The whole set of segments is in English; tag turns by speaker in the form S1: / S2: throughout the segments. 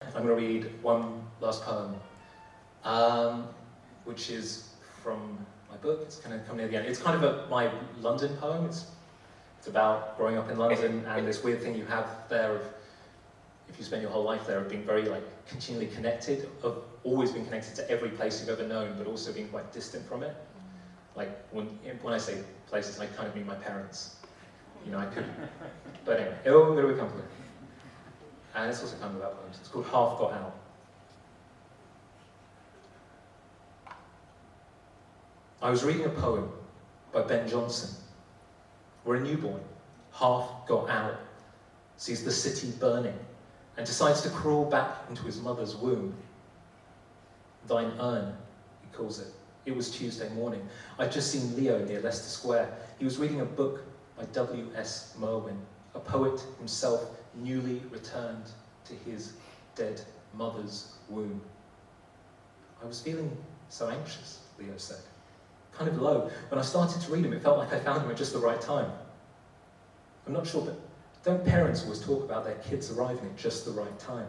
S1: I'm going to read one last poem, which is from my book. It's going to come near the end. It's kind of my London poem. It's about growing up in London and this weird thing you have there of, if you spend your whole life there, of being very continually connected, of always being connected to every place you've ever known, but also being quite distant from it. Like when I say places, I kind of mean my parents. You know, I could, but anyway, it'll come to it. And it's also kind of about poems. It's called Half Got Out. I was reading a poem by Ben Jonson, where a newborn, half got out, sees the city burning, and decides to crawl back into his mother's womb. Thine urn, he calls it. It was Tuesday morning. I'd just seen Leo near Leicester Square. He was reading a book by W.S. Merwin, a poet himself newly returned to his dead mother's womb. I was feeling so anxious, Leo said. Kind of low. When I started to read him, it felt like I found him at just the right time. I'm not sure, but don't parents always talk about their kids arriving at just the right time?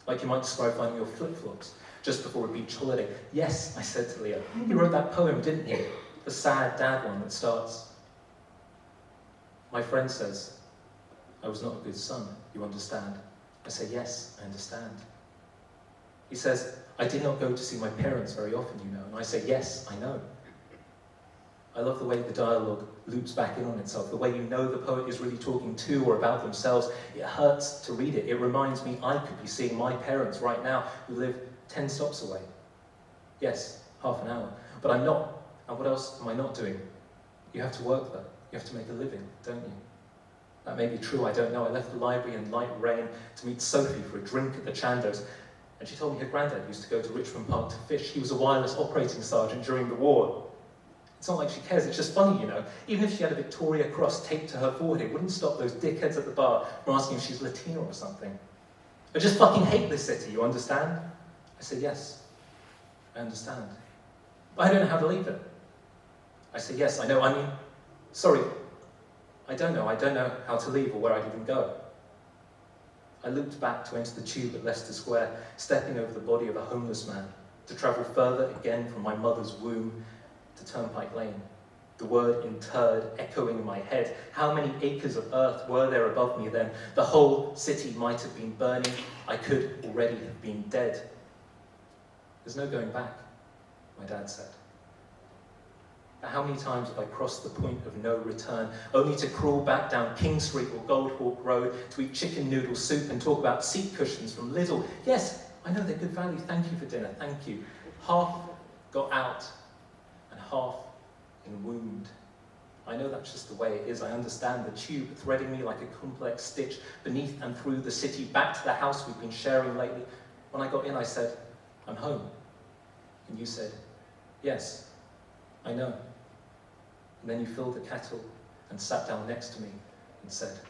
S1: Like you might describe finding your flip-flops just before a beach holiday. Yes, I said to Leo. He wrote that poem, didn't he? The sad dad one that starts, my friend says, I was not a good son, you understand? I say, yes, I understand. He says, I did not go to see my parents very often, you know. And I say, yes, I know. I love the way the dialogue loops back in on itself, the way you know the poet is really talking to or about themselves. It hurts to read it. It reminds me I could be seeing my parents right now who live 10 stops away. Yes, half an hour. But I'm not. And what else am I not doing? You have to work though. You have to make a living, don't you? That may be true, I don't know. I left the library in light rain to meet Sophie for a drink at the Chandos. And she told me her granddad used to go to Richmond Park to fish. He was a wireless operating sergeant during the war. It's not like she cares, it's just funny, you know. Even if she had a Victoria Cross taped to her forehead, it wouldn't stop those dickheads at the bar from asking if she's Latina or something. I just fucking hate this city, you understand? I said, yes, I understand. But I don't know how to leave it. I said, yes, I know, sorry, I don't know how to leave or where I'd even go. I looped back to enter the tube at Leicester Square, stepping over the body of a homeless man, to travel further again from my mother's womb to Turnpike Lane. The word interred echoing in my head. How many acres of earth were there above me then? The whole city might have been burning. I could already have been dead. There's no going back, my dad said. But how many times have I crossed the point of no return, only to crawl back down King Street or Goldhawk Road to eat chicken noodle soup and talk about seat cushions from Lidl? Yes, I know they're good value. Thank you for dinner. Thank you. Half got out and half in wound. I know that's just the way it is. I understand the tube threading me like a complex stitch beneath and through the city, back to the house we've been sharing lately. When I got in, I said, I'm home. And you said, yes, I know. And then you filled the kettle and sat down next to me and said,